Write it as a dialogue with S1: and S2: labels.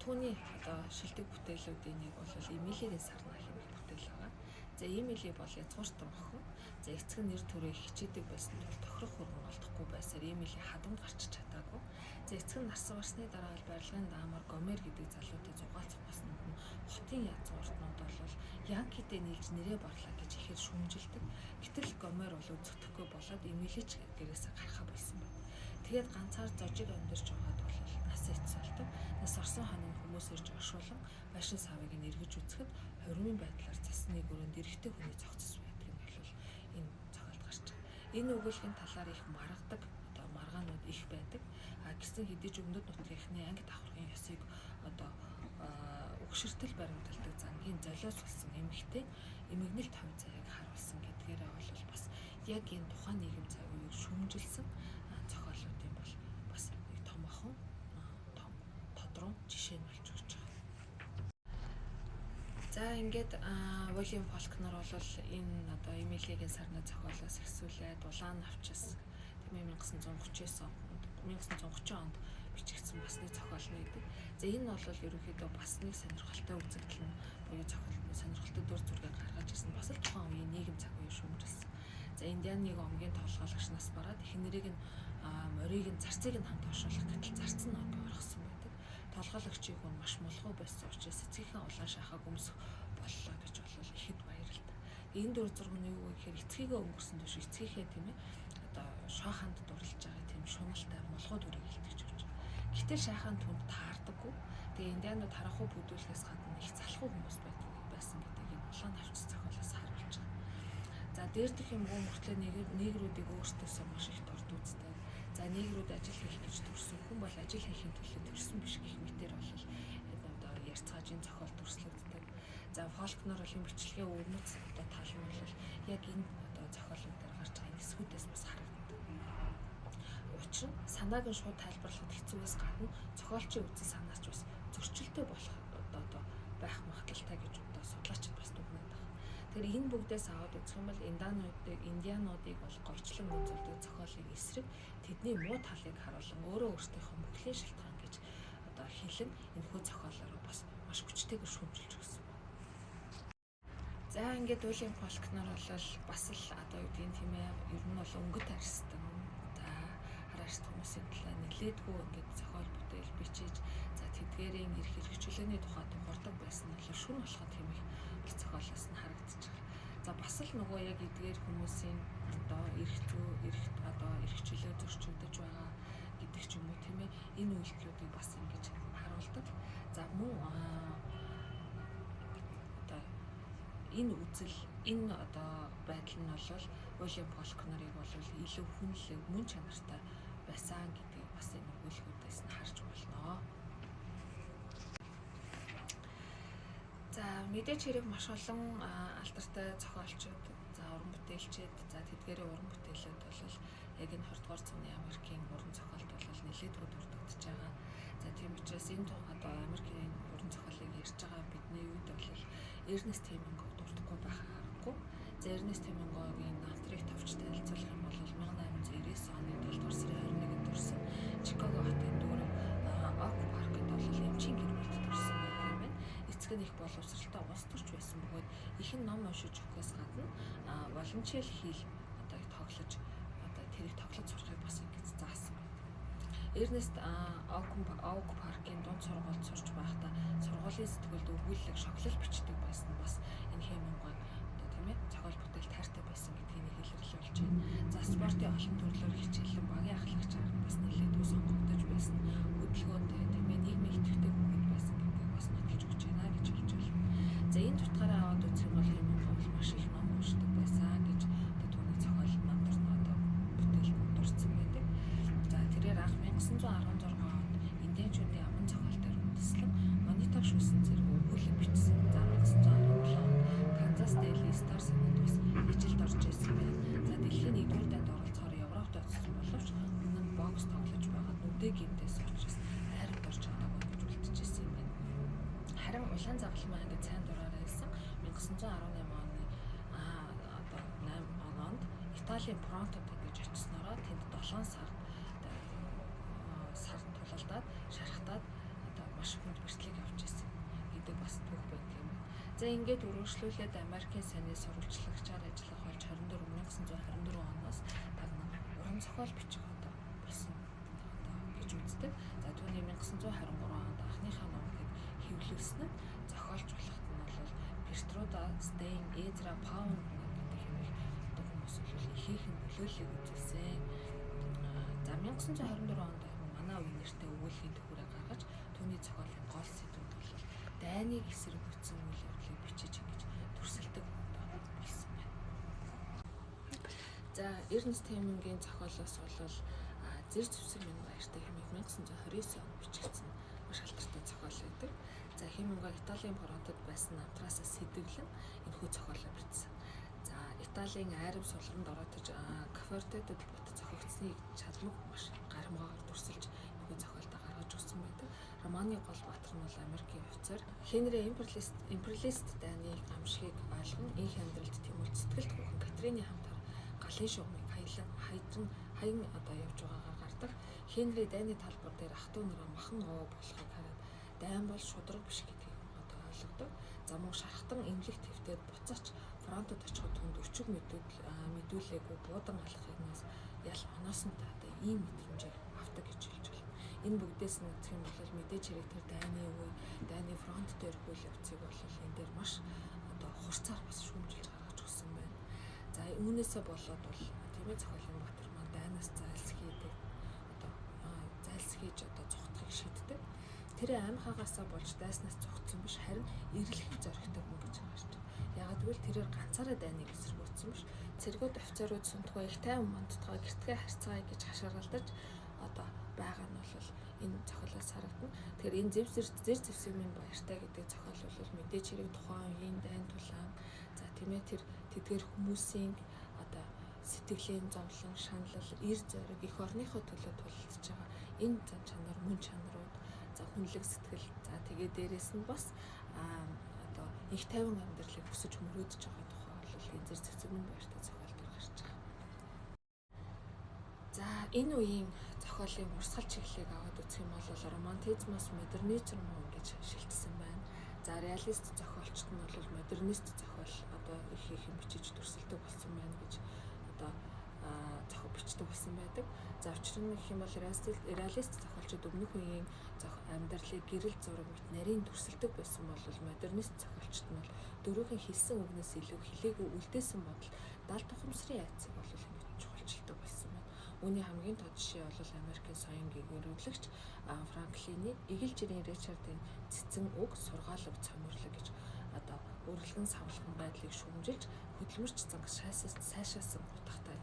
S1: түүний одоо шилдэг бүтээлүүдийн нэг бол Эмилийн сарна хэмээх бүтээл байгаа. За Эмили бол язгууртан охин. За эцэг нэр төрөө хичээдэг байсан тул тохирох хөргөн олдохгүй байсаар Эмили хадамд гарч чадаагүй. За эцэг нь нарсан гарсны дараа барилгын даамаар Гомер гэдэг залуутай зугаалцах болсонд нь хотын язгууртнууд бол Янкитэй нийлж нэрээ барлаа гэж ихээр шүмжилдэг. Гэтэл Гомер бол үзэгдэхгүй болоод Эмили ч гэрээсээ гарахаа болсон байна. Тэгээд ганцаар зожиг амьдарч байгаад бол нас эцэлдэг. Нас орсон хоног хүмүүс ирж оршуулан байшин савыг нь эргэж үзэхэд хоригын байдлаар засны өрөөнд эрэгтэй хүний цогцос байдаг нь бол энэ зохиолд гарч байгаа. Энэ өгүүлбэрийн талаар их маргадаг одоо маргаанууд их байдаг. Гэсэн хэдий ч өмнөд нутгийнхны анги давхаргын ёсыг одоо өгшөртөл баримталдаг зангийн золиос болсон эмэгтэй эмгэнэлт хувь заяаг харуулсан гэдгээрээ бол бас яг энэ тухайн нийгэм цаг үеийг шүүмжилсэн зохиолууд юм бол бас нэг томоохон том тодрон жишээ нь болж өгч байгаа. За ингээд Уильям Фолкнер бол энэ одоо Эмилигийн сарны зохиолоос ихсүүлээд улаан навчис 1939 онд бичигдсэн бас нэг зохиол байдаг. За энэ бол ерөнхийдөө бас нэг сонирхолтой үзэгдэл нь буюу сонирхолтой дүр зургийг гаргаж ирсэн. Бас л тухайн үеийн нийгэм цаг үеийг шүүмжилсэн. За Индианы омгийн тоглоомч нас бараад их нэрийг нь морийг нь зарцыг нь хамт оршуулах гэтэл зарц нь орхисон байдаг. Толгойлогчийг нь маш мулхуу байсан учраас эцгийнхээ улаан шахаг өмсөх боллоо гэж бол ихэд баярлалаа. Энэ дүр зураг нь юу гэхээр эцгийгээ өнгөрсөн төш эцгийнхээ тийм ээ одоо шаханд дурлаж байгаа тийм шуналтай мулхуу дүрийг илтгэж өгч байгаа. Гэтэл шахан түнд таардаггүй. Тэгээ Индианууд харахгүй бүдүүлэхээс гадна их залхуу хүмүүс байсан гэдгийг энэ улаан навчис зохиолоос харуулж байгаа. За дээрдэх юм уу мөртлөө негрүүдийг өөртөөсөө маш их дурд үздэг. За негрүүд ажил хийх гэж төрсөн хүн бол ажил хийхин төлөө төрсөн биш гэх мэтээр бол энэ одоо ярьцгаажийн зохиол төрслөгддөг. За Фолкнер бол бичлэгээ өрнөц одоо тал нь бол яг энэ одоо зохиолууд дээр гарч байгаа эсгүүдээс бас харагддаг. Учир нь санааг нь шууд тайлбарлахад хэцүүгээс гадна зохиолчийн үзэл санаач бас зөрчилтэй болох одоо байх магадлалтай гэж одоо судлаачид бас дүгнээд байна. Тэгэхээр энэ бүгдээс аваад үзэх юм бол Индиануудыг бол голчлон үзүүлдэг зохиолын эсрэг тэдний муу талыг харуулan өөрөө өөрсдийнхөө мөхлийн шалтгаан гэж одоо хэлэн энэхүү зохиолоор бас маш хүчтэйгээр шүүмжилж өгсөн. За ингээд Уильям Фолкнер бол бас л одоо юу гэдэг юм ээ ер нь бол өнгөт арьстан хараач хүмүүсийн талаа нэлээдгүй ингээд зохиол бүтээл бичиж за тэдгээрийн эрх хэрэгжүүлээний тухай тунгардаг байсан нь бол шүн болоход хэмээх зохиолоос нь харагдаж байгаа. За бас л нөгөө яг эдгээр хүмүүсийн одоо эрх чөлөө зөрчигдөж байгаа гэдэг ч юм уу тийм ээ энэ үйлдэлүүдийг бас ингэж харуулдаг. За мөн одоо энэ үзэл энэ одоо байдал нь бол Уильям Фолкнерыг бол илүү хүнлэг мөн чанартай байсан гэдгийг бас энэ өгүүлбэрүүдээс нь харж болно. За мэдээж хэрэг маш олон алдартай зохиолчид, за уран бүтээлчид, за тэдгээрийн уран бүтээлүүд бол яг энэ 20 дугаар зууны Америкийн уран зохиолт бол нэлээдгүй дурддаж байгаа. За тийм учраас энэ одоо Америкийн уран зохиолыг ярьж байгаа бидний үед бол Эрнест Хемингуэй дурдахгүй байх аргагүй. За Эрнест Хемингуйгийн Нантрыг товч танилцуулах юм бол 1899 оны 7 дугаар сарын 21-нд төрсэн Чикаго хотын дүүрэг Ок паркт бол эмчийн гэр бүлд төрсэн байдаг юм байна. Эцэг нь их боловсралтай улс төрч байсан бөгөөд их нь ном уншиж өгөхөөс гадна волончер хийл одоо тоглож одоо тэрийг тоглож сурахыг бас ингэж заасан байна. Эрнест Ок паркын дунд сургуульд сурч байхдаа сургуулийн сэтгүүлд өгүүлэлэг шоглол бичдэг байсан нь бас энэ Хемингуэй одоо тийм ээ зохиол бүтээл тайртай байсан гэдгийг илэрлүүлж байна. За спортын олон төрлөөр хичээлэн багийн ахлагч арга бас нэлээдгүй сонгогдож байсан. Хөдөлгөөнтэй тийм ээ нийгмийн идэвхтэй хүүхэд байсан гэдгийг бас нотолж өгч байна гэж хэлж байна. За энэ утгаараа аваад үзэх юм бол Хемингуэй бол маш их ном уншдаг байсан гэж түүний зохиол намтар одоо бүтээл дурдсан байдаг. За тэрээр анх 1916 онд Индианчуудын аман зохиол дээр үндэслэн монитор шүүсэн зэрэг өгүүлэг бичсэн. За 1917 онд Канзас Daily Star санаад бас ижилд орж ирсэн байна. За дэлхийн 1-р дайнд оролцохоор Европт очсон боловч өмнө нь бокс тоглож байгаад нүдээ гэмтээс учраас хайранд орж чадаагүй гэж үлдчихсэн юм байна. Харин улаан загалмай ангид сайн дураараа хэлсэн 1918 оны одоо 8 онд Италийн Пронтод гэж очсноороо тэнд 7 сар тулалдаад шархтаад одоо маш хүнд бэртлэг гэдэг бас түүх байдаг юм байна. За ингээд үргэлжлүүлээд Америкийн саний сурвалжлагчаар ажиллах болж 1924 оноос дагнан уран зохиол бичих одоо болсон гэж үздэг. За түүний 1923 онд анхныхаа номыг хэвлүүлсэн нь зохиолч болоход нь бол Gertruda Stein, Ezra Pound гэдэг хэмээх одоо хүмүүс ихээхэн нөлөөллийг үзүүлсэн. За 1924 онд манай үе нэртэй өгүүлгийн төвхөрөө гаргаж түүний зохиолын гол сэдвүүд бол дайныг эсэргүүцсэн үйл явдлыг бичиж ингэж төрсөлдөг болсон байна. За Эрнст Хемингийн зохиолоос бол Зэр зэвсэг минь баяртай хэмээх 1929 онд бичигдсэн маш алдартай зохиол байдаг. За Хемингуэй Италийн Флорентод байсан намтраасаа сэдэвлэн энэхүү зохиолоо бичсэн. За Италийн айрам сулранд ороотож Кафертедд бут зохиогдсныг чадмаг маш гарамгаагаар дүрсэлж энэхүү зохиолдоо гаргаж өгсөн байдаг. Романы гол баатар нь бол Америкийн офицер Хенри империалист дайныг амшигыг ойлгон инх амьдралд тэмүүлж сэтгэлд хүүхэн Катрины хамтар галын шугамыг хаян одоо явж байгаагаар гардаг. Хенри дайны талбар дээр ах トゥ нараа махан овоо болохыг хараад дайн бол шудраг биш гэдгийг одоо ойлгодог. За мөн шархтан эмнэлэг твтээд буцаач Фронтод очиход түнд өчөг мэдүүлээгүй буудан алхахнаас ял оноосонтой одоо ийм мэдрэмжийг авдаг гэж хэлж байна. Энэ бүгдээс нь үзэх юм бол мэдээж хэрэг тэр дайны үе, дайны фронт дээр үйл явцыг бол энэ дээр маш одоо хурцаар бас шүүмжилж гаргаж өгсөн байна. За үүнээсээ болоод бол тийм ээ зохиолын баатар маань дайнаас зайлсхийдэг одоо зайлсхийж одоо цухтахыг шийддэг. Тэр аим хагаасаа болж дайснаас цогцсон биш харин эрлэхийг зоригтой хүн гэж гарч байна. Ягаад гэвэл тэрээр ганцаараа дайныг эсэргүүцсэн биш. Цэргүүд офицерууд сүнтгөө их тайван мондтойгоо гэртгээ харьцаая гэж хашаагалдаж одоо байгаа нь бол энэ зохиолоос харагдана. Тэгэхээр энэ зэр зэвсэг минь баяртай гэдэг зохиол бол мэдээж хэрэг тухайн үеийн дайн тулаан за тийм ээ тэр тэдгээр хүмүүсийн одоо сэтгэлийн зовлон, шаналл, эр зориг их орныхоо төлөө тулалдж байгаа энэ зан чанар, мөн чанарууд за хүнлэг сэтгэл за тэгээ дээрэс нь бас одоо их тайван амьдралыг хүсэж мөрөөдөж байгаа тухай бол энэ зэр зэвсэг минь баяртай зохиол дээр гарч байгаа. За энэ үеийн зохиолын урсгал чиглэлийг аваад үзэх юм бол романтизмоос модернизм руу гэж шилжсэн байна. За реалист зохиолчт нь бол модернист зохиол одоо их бичиж дүрсэлдэг болсон байна гэж одоо зохиол бичдэг болсон байдаг. За учир нь гэх юм бол реалист зохиолчид өмнөх үеийн амьдралыг гэрэл зураг мэт нарийн дүрсэлдэг байсан бол модернист зохиолчид нь бол дөрөвхөн хэлсэн үгнээс илүү хэлээгүй үлдээсэн бодол дал тухамсрын айцыг бол ингэж чухалчилдаг болсон байна. Үүний хамгийн тод жишээ бол Америкийн соён гэгэрүүлэгч Франклины Игэл жирийн Ричардын цэцэн үг сургаалга цомирлог гэж одоо үргэлгэн савлган байдлыг шүүмжилж хөдөлмөрч зангас сайшаасан утгатай